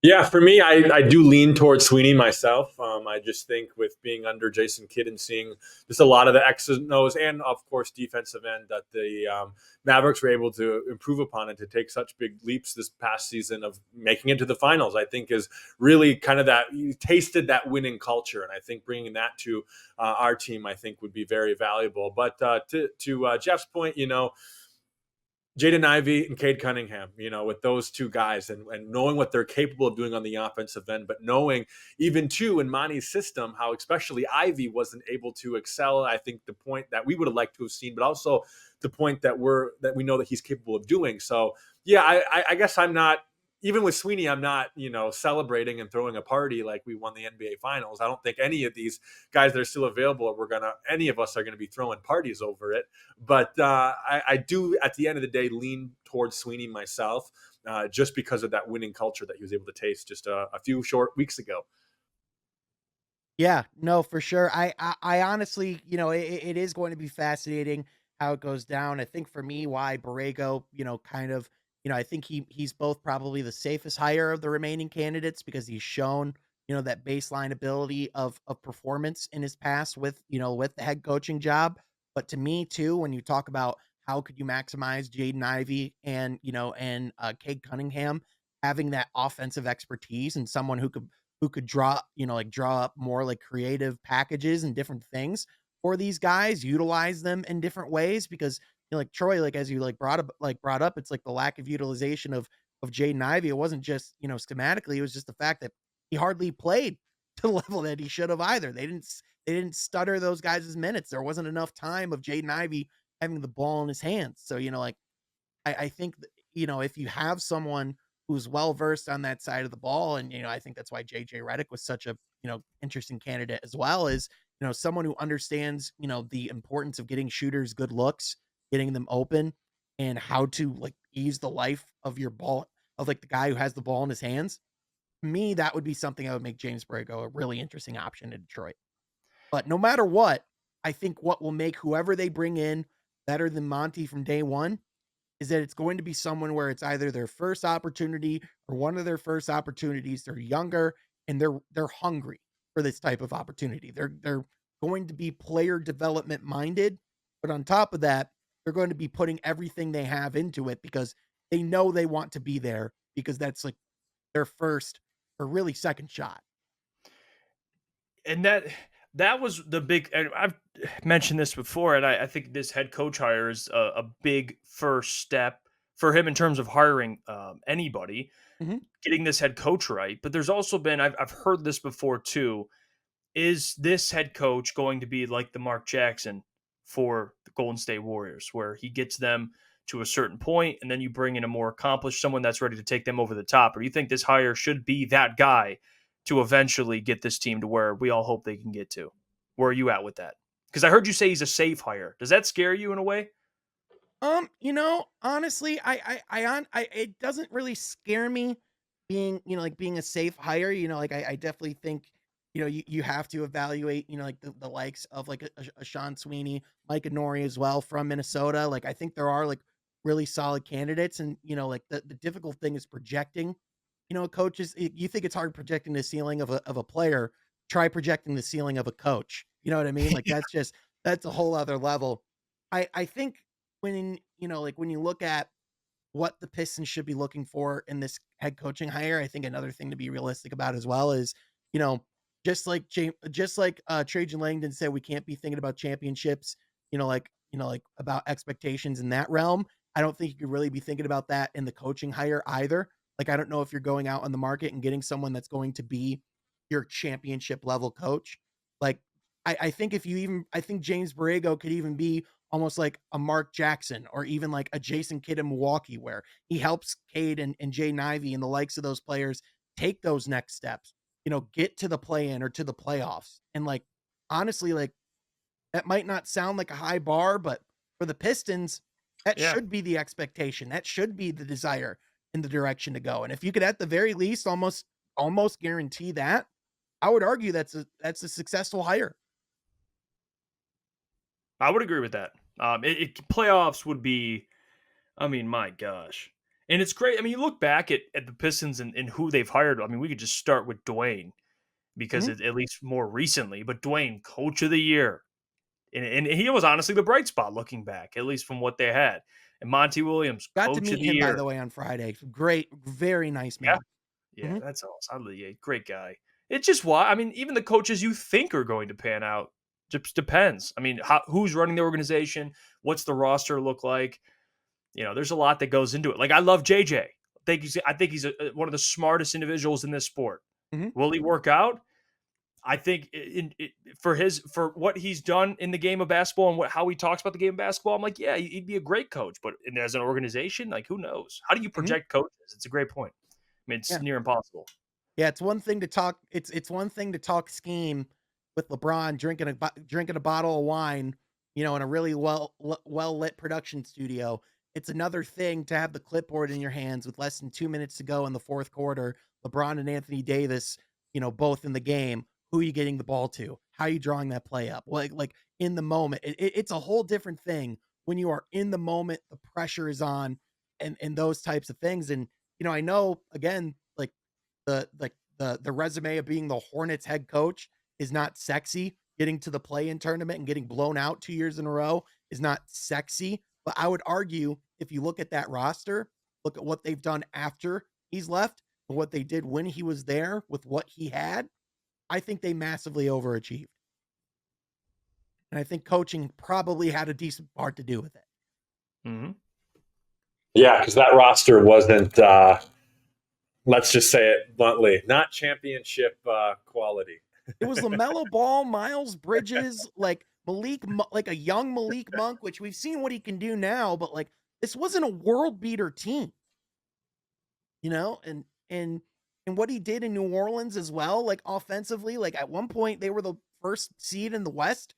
Yeah, for me, I do lean towards Sweeney myself. I just think with being under Jason Kidd and seeing just a lot of the X's and O's, and of course defensive end, that the Mavericks were able to improve upon and to take such big leaps this past season of making it to the finals, I think is really kind of that you tasted that winning culture, and I think bringing that to our team, I think would be very valuable. But to Jeff's point, Jaden Ivey and Cade Cunningham, with those two guys, and knowing what they're capable of doing on the offensive end, but knowing even too in Monty's system how especially Ivey wasn't able to excel. I think the point that we would have liked to have seen, but also the point that we know that he's capable of doing. So yeah, I guess I'm not. Even with Sweeney, I'm not, celebrating and throwing a party like we won the NBA Finals. I don't think any of these guys that are still available, any of us are gonna be throwing parties over it. But I do, at the end of the day, lean towards Sweeney myself, just because of that winning culture that he was able to taste just a few short weeks ago. Yeah, no, for sure. I honestly, it is going to be fascinating how it goes down. I think for me, why Borrego, kind of, I think he's both probably the safest hire of the remaining candidates, because he's shown, that baseline ability of performance in his past with the head coaching job. But to me too, when you talk about how could you maximize Jaden Ivey and Cade Cunningham, having that offensive expertise and someone who could draw up more creative packages and different things for these guys, utilize them in different ways, because like Troy, as you brought up, it's the lack of utilization of of Jaden Ivey, it wasn't just, schematically, it was just the fact that he hardly played to the level that he should have either. They didn't stutter those guys' minutes. There wasn't enough time of Jaden Ivey having the ball in his hands. So, I think, if you have someone who's well versed on that side of the ball, and, I think that's why JJ Redick was such a, interesting candidate as well, is, someone who understands, the importance of getting shooters good looks, getting them open, and how to like ease the life of your ball, of like the guy who has the ball in his hands. To me, that would be something that would make James Borrego a really interesting option in Detroit. But no matter what, I think what will make whoever they bring in better than Monty from day one is that it's going to be someone where it's either their first opportunity or one of their first opportunities. They're younger and they're hungry for this type of opportunity. They're going to be player development minded, but on top of that, they're going to be putting everything they have into it because they know they want to be there, because that's like their first or really second shot. And that was the big, and I've mentioned this before, and I think this head coach hire is a big first step for him in terms of hiring anybody, Mhm. getting this head coach right. But there's also been, I've heard this before too. Is this head coach going to be like the Mark Jackson for the Golden State Warriors, where he gets them to a certain point and then you bring in a more accomplished, someone that's ready to take them over the top? Or you think this hire should be that guy to eventually get this team to where we all hope they can get to? Where are you at with that? Because I heard you say he's a safe hire. Does that scare you in a way? Honestly, it doesn't really scare me being, like being a safe hire. I definitely think, you have to evaluate, like the likes of like a Sean Sweeney, Mike Nori as well from Minnesota. Like, I think there are like really solid candidates, and, like the difficult thing is projecting, coaches. You think it's hard projecting the ceiling of a player, try projecting the ceiling of a coach. You know what I mean? Like, that's a whole other level. I think when, like when you look at what the Pistons should be looking for in this head coaching hire, I think another thing to be realistic about as well is, you know, Trajan Langdon said, we can't be thinking about championships, like about expectations in that realm. I don't think you could really be thinking about that in the coaching hire either. Like, I don't know if you're going out on the market and getting someone that's going to be your championship level coach. Like, I think James Borrego could even be almost like a Mark Jackson or even like a Jason Kidd in Milwaukee, where he helps Cade and Jay Nivey and the likes of those players take those next steps, get to the play in or to the playoffs. And like, honestly, like that might not sound like a high bar, but for the Pistons, that Yeah. should be the expectation. That should be the desire in the direction to go. And if you could at the very least almost guarantee that, I would argue that's a successful hire. I would agree with that. Playoffs would be, I mean, my gosh. And it's great. I mean, you look back at the Pistons and who they've hired. I mean, we could just start with Dwayne because Mhm. at least more recently, but Dwayne, coach of the year. And he was honestly the bright spot looking back, at least from what they had. And Monty Williams, Got to coach of meet the him, by year. the way, on Friday. Great, very nice Yeah. man. Yeah, Mhm. that's awesome. Yeah, great guy. It's just why, I mean, even the coaches you think are going to pan out just depends. I mean, who's running the organization? What's the roster look like? There's a lot that goes into it. Like, I love JJ. I think he's one of the smartest individuals in this sport. Mhm. Will he work out? I think for what he's done in the game of basketball and how he talks about the game of basketball, I'm like, yeah, he'd be a great coach. But as an organization, like, who knows? How do you Mhm. project coaches? It's a great point. I mean, it's Yeah. near impossible. Yeah, it's one thing to talk. It's one thing to talk scheme with LeBron drinking a bottle of wine, in a really well lit production studio. It's another thing to have the clipboard in your hands with less than 2 minutes to go in the fourth quarter. LeBron and Anthony Davis, both in the game. Who are you getting the ball to? How are you drawing that play up? Like in the moment, it's a whole different thing when you are in the moment. The pressure is on, and those types of things. And I know again, like the resume of being the Hornets head coach is not sexy. Getting to the play-in tournament and getting blown out 2 years in a row is not sexy. But I would argue if you look at that roster, look at what they've done after he's left and what they did when he was there with what he had, I think they massively overachieved. And I think coaching probably had a decent part to do with it. Hmm. Yeah, because that roster wasn't Let's just say it bluntly, not championship quality. It was LaMelo Ball, Miles Bridges, like like a young Malik Monk, which we've seen what he can do now, but like this wasn't a world beater team, you know, and what he did in New Orleans as well, like offensively, like at one point they were the first seed in the West,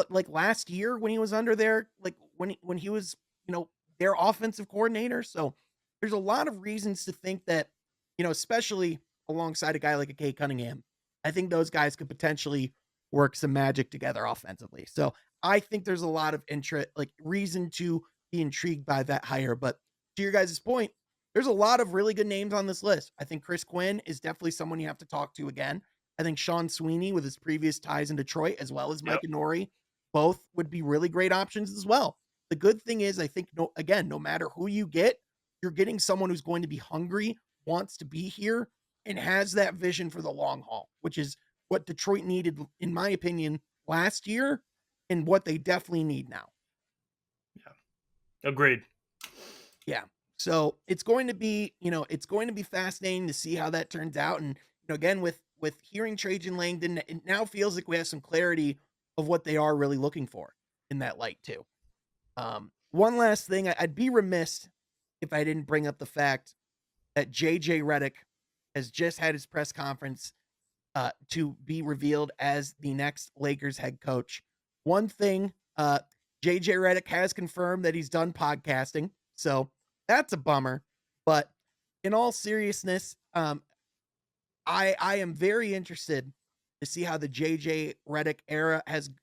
like last year when he was under there, like when he was, you know, their offensive coordinator. So there's a lot of reasons to think that, you know, especially alongside a guy like a Kay Cunningham, I think those guys could potentially work some magic together offensively. So I think there's a lot of interest, like reason to be intrigued by that hire. But to your guys' point, there's a lot of really good names on this list. I think Chris Quinn is definitely someone you have to talk to again. I think Sean Sweeney, with his previous ties in Detroit, as well as Yep. Mike Nori, both would be really great options as well. The good thing is, I think, no matter who you get, you're getting someone who's going to be hungry, wants to be here, and has that vision for the long haul, which is what Detroit needed, in my opinion, last year, and what they definitely need now. Yeah. Agreed. Yeah. So it's going to be, you know, it's going to be fascinating to see how that turns out. And, you know, again, with hearing Trajan Langdon, it now feels like we have some clarity of what they are really looking for in that light too. One last thing, I'd be remiss if I didn't bring up the fact that JJ Redick has just had his press conference to be revealed as the next Lakers head coach. One thing, JJ Redick has confirmed that he's done podcasting, so that's a bummer. But in all seriousness, I am very interested to see how the JJ Redick era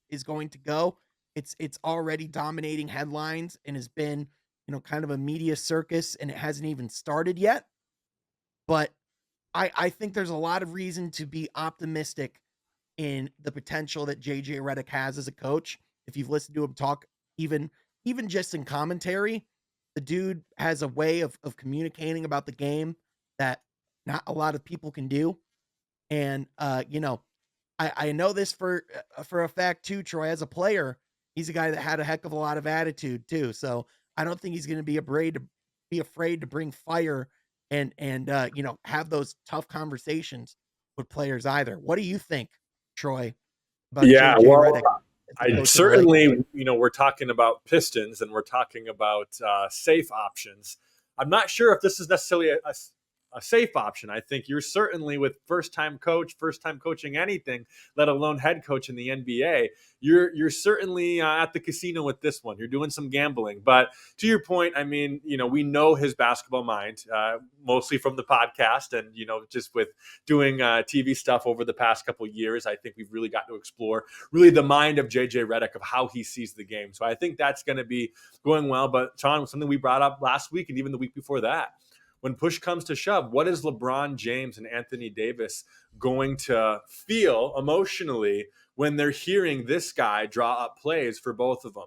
is going to go. It's already dominating headlines and has been, you know, kind of a media circus, and it hasn't even started yet. But I think there's a lot of reason to be optimistic in the potential that JJ Redick has as a coach. If you've listened to him talk, even just in commentary, the dude has a way of communicating about the game that not a lot of people can do. And you know, I know this for a fact too, Troy. As a player, he's a guy that had a heck of a lot of attitude too. So I don't think he's going to be afraid to bring fire and you know, have those tough conversations with players either. What do you think, Troy, about Yeah, JJ well, Redick as the I coach of the Lakers? certainly, you know, we're talking about Pistons and we're talking about safe options. I'm not sure if this is necessarily a safe option. I think you're certainly, with first time coaching anything, let alone head coach in the NBA. You're certainly at the casino with this one. You're doing some gambling. But to your point, I mean, you know, we know his basketball mind, mostly from the podcast and, you know, just with doing TV stuff over the past couple of years. I think we've really got to explore really the mind of JJ Redick, of how he sees the game. So I think that's going to be going well. But Sean, something we brought up last week and even the week before that, when push comes to shove, what is LeBron James and Anthony Davis going to feel emotionally when they're hearing this guy draw up plays for both of them?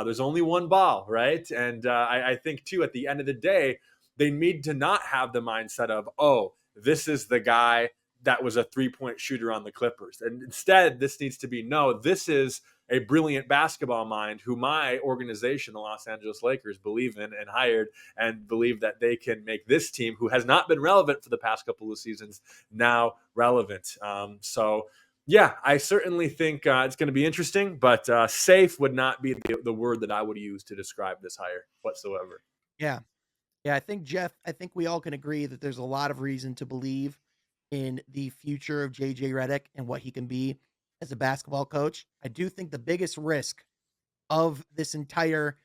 There's only one ball, right? And I think, too, at the end of the day, they need to not have the mindset of, oh, this is the guy that was a three-point shooter on the Clippers. And instead, this needs to be, no, this is a brilliant basketball mind who my organization, the Los Angeles Lakers, believe in and hired, and believe that they can make this team, who has not been relevant for the past couple of seasons, now relevant. So, yeah, I certainly think it's going to be interesting, but safe would not be the word that I would use to describe this hire whatsoever. Yeah. Yeah, I think, Jeff, I think we all can agree that there's a lot of reason to believe in the future of JJ Redick and what he can be as a basketball coach. I do think the biggest risk of this entire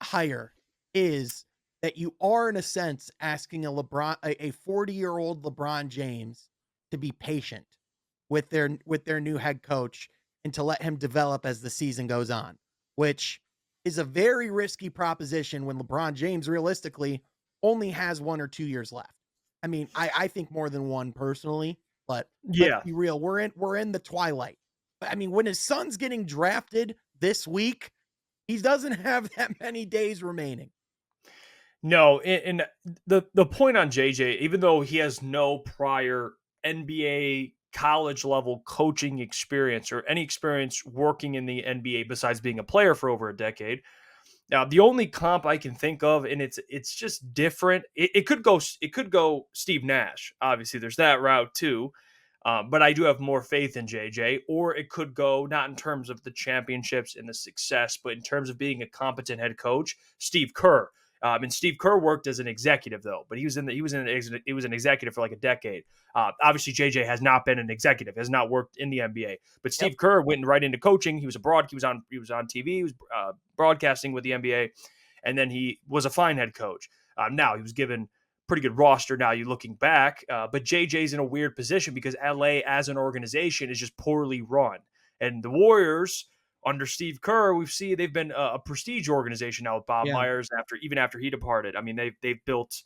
hire is that you are, in a sense, asking a 40-year-old LeBron James to be patient with their new head coach and to let him develop as the season goes on, which is a very risky proposition when LeBron James realistically only has 1 or 2 years left. I mean, I think more than one personally, but let's Yeah. be real. We're in the twilight. I mean, when his son's getting drafted this week, he doesn't have that many days remaining. No, and the point on JJ, even though he has no prior NBA college level coaching experience or any experience working in the NBA besides being a player for over a decade, Now, the only comp I can think of, and it's just different. It could go Steve Nash. Obviously, there's that route too. But I do have more faith in JJ. Or it could go not in terms of the championships and the success, but in terms of being a competent head coach, Steve Kerr. And Steve Kerr worked as an executive though, but he was an executive for like a decade. Obviously, JJ has not been an executive, has not worked in the NBA. But Steve Yep. Kerr went right into coaching. He was abroad. He was on TV. He was broadcasting with the NBA, and then he was a fine head coach. Now he was given pretty good roster. Now you're looking back, but JJ's in a weird position because LA as an organization is just poorly run, and the Warriors under Steve Kerr, we've seen they've been a prestige organization now with Bob Yeah. Myers after he departed. I mean, they've built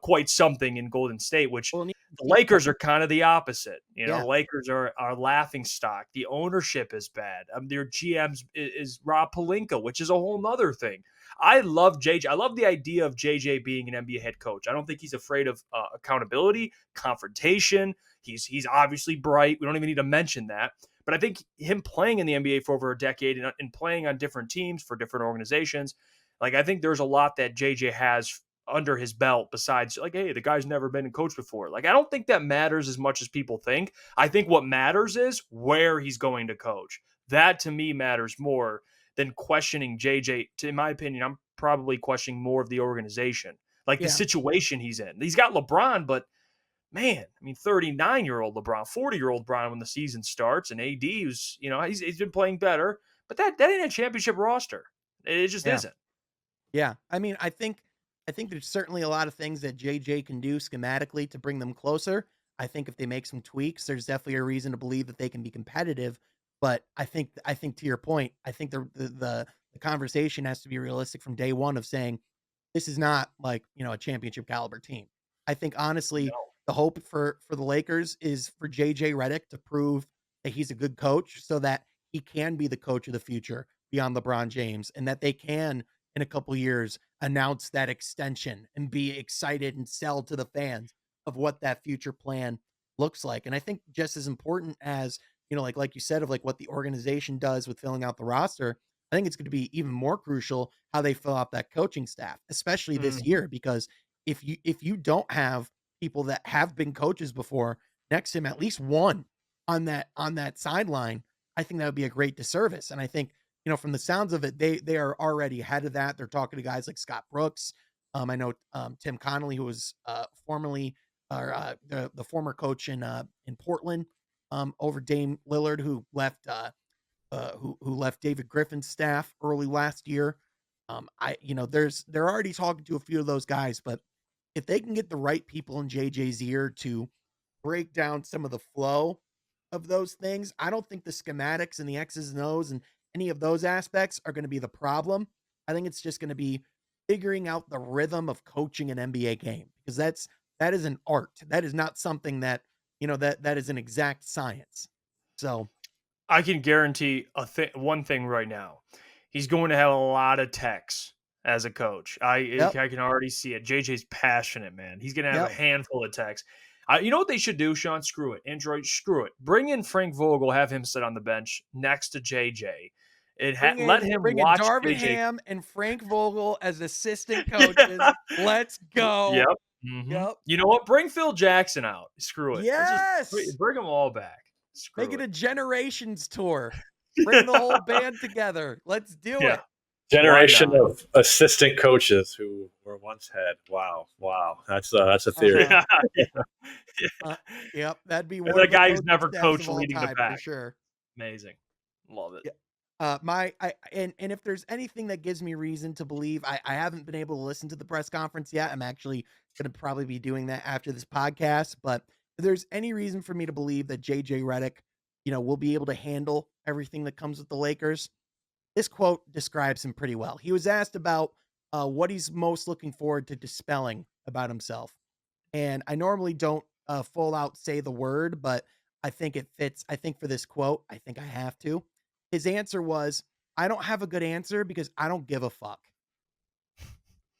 quite something in Golden State, which Well, the Lakers are kind of the opposite. You know, Yeah. Lakers are laughing stock. The ownership is bad. Their GMs is Rob Pelinka, which is a whole nother thing. I love JJ. I love the idea of JJ being an NBA head coach. I don't think he's afraid of accountability, confrontation. He's obviously bright. We don't even need to mention that. But I think him playing in the NBA for over a decade and playing on different teams for different organizations, like I think there's a lot that JJ has under his belt besides like, hey, the guy's never been a coach before. Like, I don't think that matters as much as people think. I think what matters is where he's going to coach. That to me matters more than questioning JJ. In my opinion, I'm probably questioning more of the organization, like the Yeah. situation he's in. He's got LeBron, but man, I mean, 39-year-old LeBron, 40-year-old LeBron when the season starts, and AD who's, he's been playing better, but that ain't a championship roster. It just Yeah. isn't. Yeah. I mean, I think there's certainly a lot of things that JJ can do schematically to bring them closer. I think if they make some tweaks, there's definitely a reason to believe that they can be competitive. But I think to your point, I think the conversation has to be realistic from day one of saying this is not like, a championship caliber team. I think honestly, No. the hope for the Lakers is for JJ Redick to prove that he's a good coach so that he can be the coach of the future beyond LeBron James and that they can in a couple years announce that extension and be excited and sell to the fans of what that future plan looks like. And I think just as important as, like you said, of like what the organization does with filling out the roster, I think it's going to be even more crucial how they fill out that coaching staff, especially this Mhm. year, because if you don't have people that have been coaches before next to him, at least one on that sideline, I think that would be a great disservice. And I think, from the sounds of it, they are already ahead of that. They're talking to guys like Scott Brooks. I know Tim Connolly, who was formerly or the former coach in Portland, over Dame Lillard, who left who left David Griffin's staff early last year. They're already talking to a few of those guys, but if they can get the right people in JJ's ear to break down some of the flow of those things, I don't think the schematics and the X's and O's and any of those aspects are going to be the problem. I think it's just going to be figuring out the rhythm of coaching an NBA game because that is an art. That is not something that, that is an exact science. So, I can guarantee one thing right now. He's going to have a lot of techs as a coach. yep, I can already see it. JJ's passionate, man. He's going to have a yep. handful of techs. You know what they should do, Sean? Screw it. Android, screw it. Bring in Frank Vogel, have him sit on the bench next to JJ. Let him Bring in watch Darvin JJ. Ham and Frank Vogel as assistant coaches. Let's Yep. go. Mhm. Yep. You know what? Bring Phil Jackson out. Screw it. Let's just Yes. bring them all back. Make Screw it it. a generations tour. Bring the whole band together. Let's do Yeah. it. Why Generation not? of assistant coaches who were once head. Wow, wow, that's a theory. Uh-huh. Yeah. Uh, yep. That'd be And one the of the guy who's coaching never staffs of coached all leading the time for pack. sure. Amazing. Love it. Yeah. And if there's anything that gives me reason to believe, I haven't been able to listen to the press conference yet. I'm actually going to probably be doing that after this podcast. But if there's any reason for me to believe that JJ Redick, will be able to handle everything that comes with the Lakers, this quote describes him pretty well. He was asked about what he's most looking forward to dispelling about himself. And I normally don't full out say the word, but I think it fits. I think for this quote, I think I have to. His answer was, I don't have a good answer because I don't give a fuck.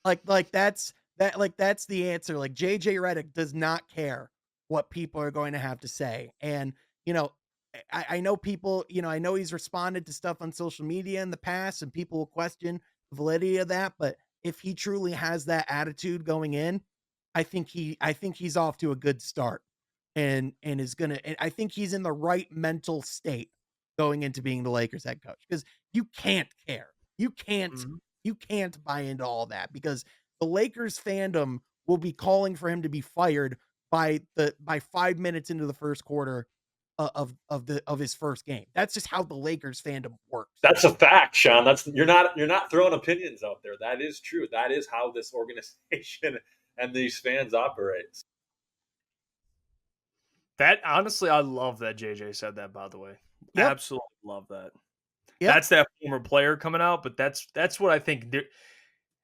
That's the answer. Like JJ Redick does not care what people are going to have to say. And, I know people, I know he's responded to stuff on social media in the past and people will question validity of that, but if he truly has that attitude going in, I think he's off to a good start and is gonna and I think he's in the right mental state going into being the Lakers head coach because you can't care. You can't Mhm. you can't buy into all that because the Lakers fandom will be calling for him to be fired by 5 minutes into the first quarter of his first game. That's just how the Lakers fandom works. That's a fact, Sean. That's you're not throwing opinions out there. That is true. That is how this organization and these fans operate. That honestly, I love that JJ said that. By the way, Yep. absolutely love that. Yep. That's that former player coming out, but that's what I think.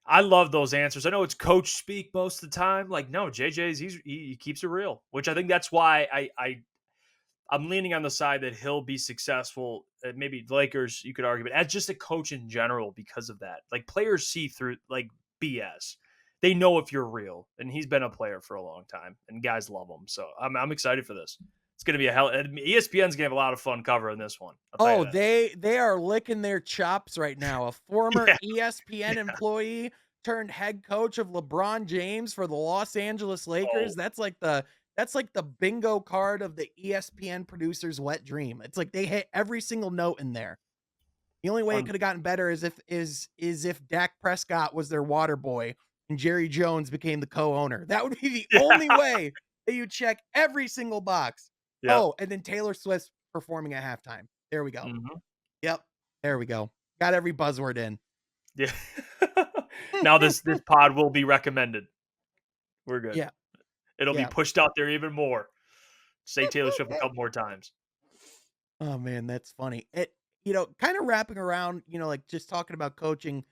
I love those answers. I know it's coach speak most of the time. Like, no, JJ's he keeps it real, which I think that's why I'm leaning on the side that he'll be successful. Maybe the Lakers, you could argue, but as just a coach in general, because of that, like players see through like BS. They know if you're real, and he's been a player for a long time, and guys love him. So I'm excited for this. It's going to be a hell. ESPN's going to have a lot of fun covering this one. I'll tell Oh, you that. they are licking their chops right now. A former Yeah, ESPN yeah. employee turned head coach of LeBron James for the Los Angeles Oh, Lakers. That's like the bingo card of the ESPN producer's wet dream. It's like they hit every single note in there. The only way it un- could have gotten better is if Dak Prescott was their water boy and Jerry Jones became the co-owner. That would be the only yeah, way that you check every single box. yep. Oh, and then Taylor Swift performing at halftime. There we go. Mhm. Yep. There we go. Got every buzzword in. Yeah. Now this pod will be recommended. We're good. Yeah. It'll be Yeah. pushed out there even more. Say Taylor Swift a couple more times. Oh man, that's funny. Kind of wrapping around, like just talking about coaching,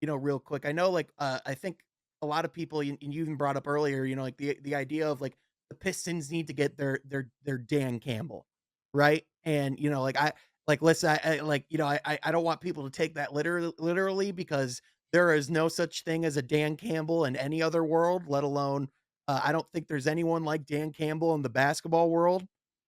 real quick. I know I think a lot of people and you even brought up earlier, like the idea of like the Pistons need to get their Dan Campbell, right? And listen, I don't want people to take that literally because there is no such thing as a Dan Campbell in any other world, let alone I don't think there's anyone like Dan Campbell in the basketball world,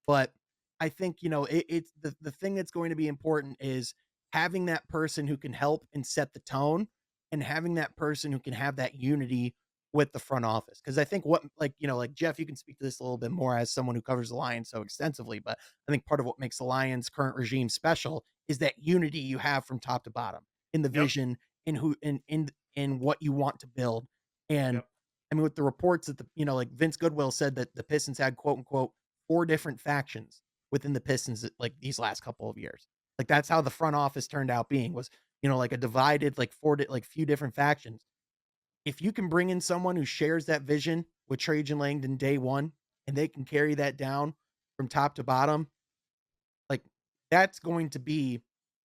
but I think, it's the thing that's going to be important is having that person who can help and set the tone and having that person who can have that unity with the front office. Cause I think like Jeff, you can speak to this a little bit more as someone who covers the Lions so extensively, but I think part of what makes the Lions current regime special is that unity you have from top to bottom in the Yep. vision in who in what you want to build. And Yep. I mean, with the reports that like Vince Goodwill said that the Pistons had quote unquote 4 different factions within the Pistons like these last couple of years. Like that's how the front office turned out being was, like a divided like like few different factions. If you can bring in someone who shares that vision with Trajan Langdon day one and they can carry that down from top to bottom, like that's going to be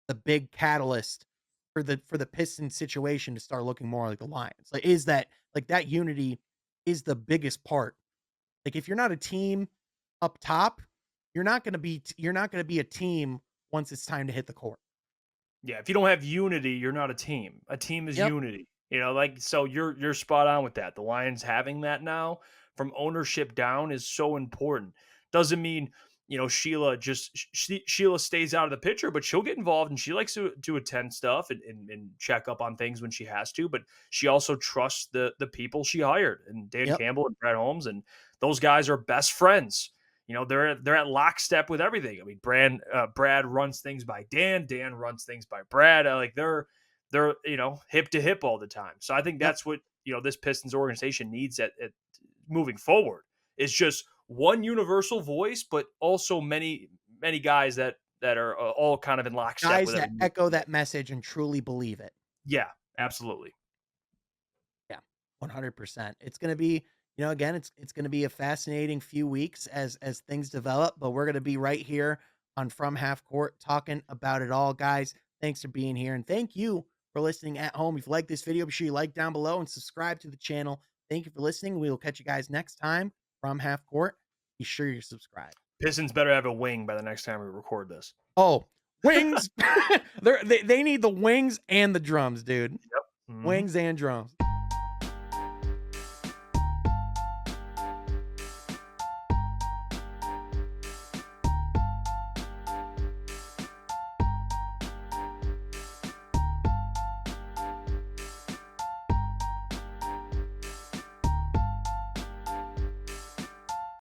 the big catalyst for the Pistons situation to start looking more like the Lions. Like is that like that unity is the biggest part. Like if you're not a team up top, you're not going to be a team once it's time to hit the court. Yeah. If you don't have unity, you're not a team. A team is Yep. unity. Like so you're spot on with that. The Lions having that now from ownership down is so important. Doesn't mean Sheila stays out of the picture, but she'll get involved and she likes to attend stuff and check up on things when she has to. But she also trusts the people she hired and Dan Yep. Campbell and Brad Holmes, and those guys are best friends. They're at lockstep with everything. I mean, Brad runs things by Dan. Dan runs things by Brad. Like they're hip to hip all the time. So I think Yep. that's what this Pistons organization needs at moving forward is just one universal voice, but also many guys that are all kind of in lockstep Guys with that everything. echo that message and truly believe it. Yeah, absolutely. Yeah. 100%. It's going to be, again, it's going to be a fascinating few weeks as things develop, but we're going to be right here on From Half Court talking about it all, guys. Thanks for being here and thank you for listening at home. If you like this video, be sure you like down below and subscribe to the channel. Thank you for listening. We will catch you guys next time from Half Court. Be sure you're subscribed. Pistons better have a wing by the next time we record this. Oh, wings. They need the wings and the drums, dude. Yep. Mhm. Wings and drums.